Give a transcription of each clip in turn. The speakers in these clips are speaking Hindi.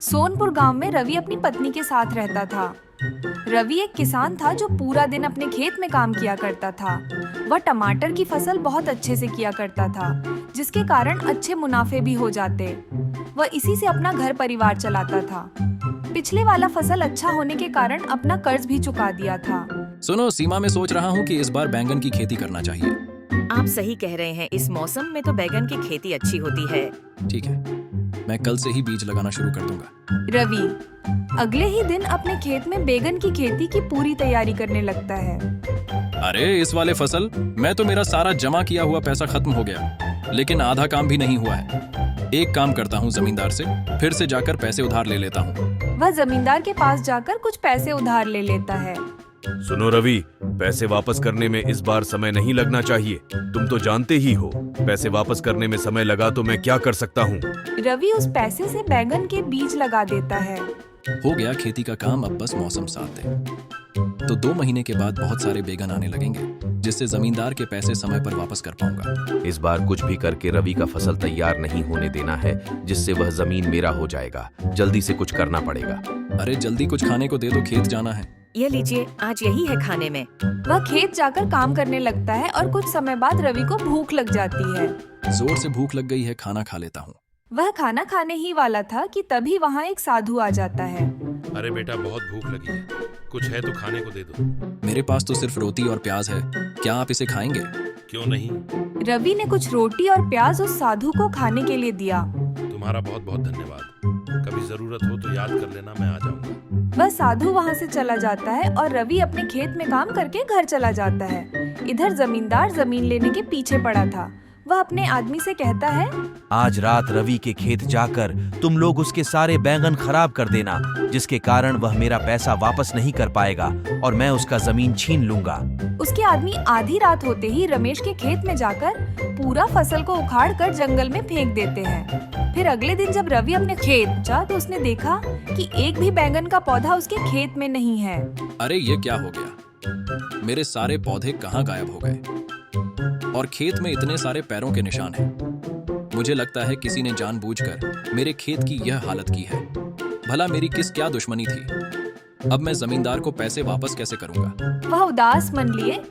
सोनपुर गांव में रवि अपनी पत्नी के साथ रहता था। रवि एक किसान था जो पूरा दिन अपने खेत में काम किया करता था। वह टमाटर की फसल बहुत अच्छे से किया करता था, जिसके कारण अच्छे मुनाफे भी हो जाते। वह इसी से अपना घर परिवार चलाता था। पिछले वाला फसल अच्छा होने के कारण अपना कर्ज भी चुका दिया था। सुनो सीमा, मैं सोच रहा हूँ कि इस बार बैंगन की खेती करना चाहिए। आप सही कह रहे हैं, इस मौसम में तो बैंगन की खेती अच्छी होती है। ठीक है, मैं कल से ही बीज लगाना शुरू कर दूंगा। रवि अगले ही दिन अपने खेत में बैंगन की खेती की पूरी तैयारी करने लगता है। अरे इस वाले फसल मैं तो मेरा सारा जमा किया हुआ पैसा खत्म हो गया, लेकिन आधा काम भी नहीं हुआ है। एक काम करता हूँ, जमींदार से फिर से जाकर पैसे उधार ले लेता हूँ। वह जमींदार के पास जाकर कुछ पैसे उधार ले लेता है। सुनो रवि, पैसे वापस करने में इस बार समय नहीं लगना चाहिए। तुम तो जानते ही हो, पैसे वापस करने में समय लगा तो मैं क्या कर सकता हूँ। रवि उस पैसे से बैंगन के बीज लगा देता है। हो गया खेती का काम, अब बस मौसम साथ दे तो 2 महीने के बाद बहुत सारे बैंगन आने लगेंगे, जिससे जमींदार के पैसे समय पर वापस कर पाऊंगा। इस बार कुछ भी करके रवि का फसल तैयार नहीं होने देना है, जिससे वह जमीन मेरा हो जाएगा। जल्दी से कुछ करना पड़ेगा। अरे जल्दी कुछ खाने को दे दो, खेत जाना है। ये लीजिए, आज यही है खाने में। वह खेत जाकर काम करने लगता है और कुछ समय बाद रवि को भूख लग जाती है। जोर से भूख लग गई है, खाना खा लेता हूँ। वह खाना खाने ही वाला था कि तभी वहाँ एक साधु आ जाता है। अरे बेटा, बहुत भूख लगी है, कुछ है तो खाने को दे दो। मेरे पास तो सिर्फ रोटी और प्याज है, क्या आप इसे खाएंगे? क्यों नहीं, रवि ने कुछ रोटी और प्याज उस साधु को खाने के लिए दिया। तुम्हारा बहुत बहुत धन्यवाद। कभी जरूरत हो तो याद कर लेना, मैं आ जाऊंगा। वह साधु वहाँ से चला जाता है और रवि अपने खेत में काम करके घर चला जाता है। इधर जमींदार जमीन लेने के पीछे पड़ा था। वह अपने आदमी से कहता है, आज रात रवि के खेत जाकर तुम लोग उसके सारे बैंगन खराब कर देना, जिसके कारण वह मेरा पैसा वापस नहीं कर पाएगा और मैं उसका जमीन छीन लूंगा। उसके आदमी आधी रात होते ही रमेश के खेत में जाकर पूरा फसल को उखाड़ कर जंगल में फेंक देते हैं। फिर अगले दिन जब रवि अपने खेत पहुंचा तो उसने देखा कि एक भी बैंगन का पौधा उसके खेत में नहीं है। अरे ये क्या हो गया, मेरे सारे पौधे कहाँ गायब हो गए और खेत में इतने सारे पैरों के निशान हैं। मुझे लगता है किसी ने जानबूझकर मेरे खेत की यह हालत की है। भला मेरी किस क्या दुश्मनी थी? अब मैं जमींदार को पैसे वापस कैसे करूंगा? वह उदास मन लिए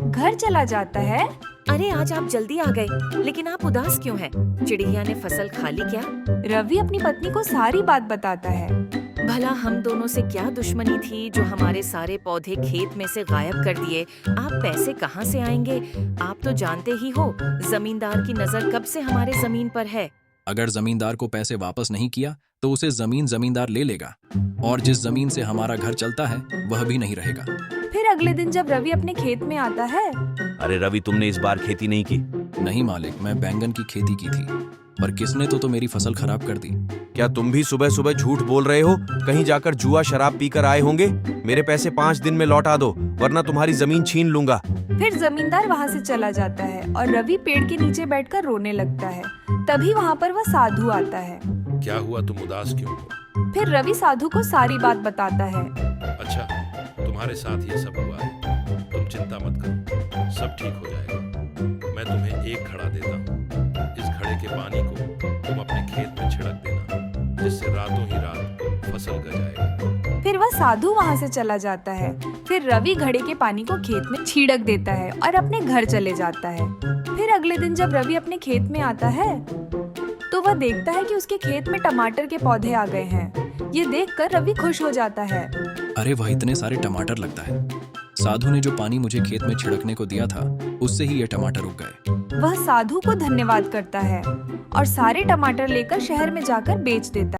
घर चला जाता है। अरे आज आप जल्दी आ गए, लेकिन आप उदास क्यों हैं? चिड़िया ने फसल खा ली क्या? रवि अपनी पत्नी को सारी बात बताता है। भला हम दोनों से क्या दुश्मनी थी जो हमारे सारे पौधे खेत में से गायब कर दिए? आप पैसे कहाँ से आएंगे? आप तो जानते ही हो, जमींदार की नजर कब से हमारे जमीन पर है। अगर जमींदार को पैसे वापस नहीं किया तो उसे जमीन जमींदार ले लेगा और जिस जमीन से हमारा घर चलता है वह भी नहीं रहेगा। फिर अगले दिन जब रवि अपने खेत में आता है, अरे रवि, तुमने इस बार खेती नहीं की? नहीं मालिक, मैं बैंगन की खेती की थी, पर किसने तो मेरी फसल खराब कर दी। क्या तुम भी सुबह सुबह झूठ बोल रहे हो? कहीं जाकर जुआ शराब पीकर आए होंगे। मेरे पैसे 5 दिन में लौटा दो, वरना तुम्हारी जमीन छीन लूंगा। फिर जमींदार वहाँ से चला जाता है और रवि पेड़ के नीचे बैठकर रोने लगता है। तभी वहाँ पर वह साधु आता है। क्या हुआ, तुम उदास क्यों हो? फिर रवि साधु को सारी बात बताता है। अच्छा, तुम्हारे साथ ये सब हुआ है, तुम चिंता मत करो, सब ठीक हो जाएगा। मैं तुम्हें एक घड़ा देता हूँ। इस घड़े के पानी को तुम अपने खेत में छिड़क देना, जिससे रातों ही रात फसल गल जाएगा। फिर वह साधु वहाँ से चला जाता है। फिर रवि घड़े के पानी को खेत में छिड़क देता है और अपने घर चले जाता है। फिर अगले दिन जब रवि अपने खेत में आता है तो वह देखता है कि उसके खेत में टमाटर के पौधे आ गए हैं। ये देखकर रवि खुश हो जाता है। अरे वह इतने सारे टमाटर लगता है। साधु ने जो पानी मुझे खेत में छिड़कने को दिया था, उससे ही ये टमाटर उग गए। वह साधु को धन्यवाद करता है और सारे टमाटर लेकर शहर में जाकर बेच देता है।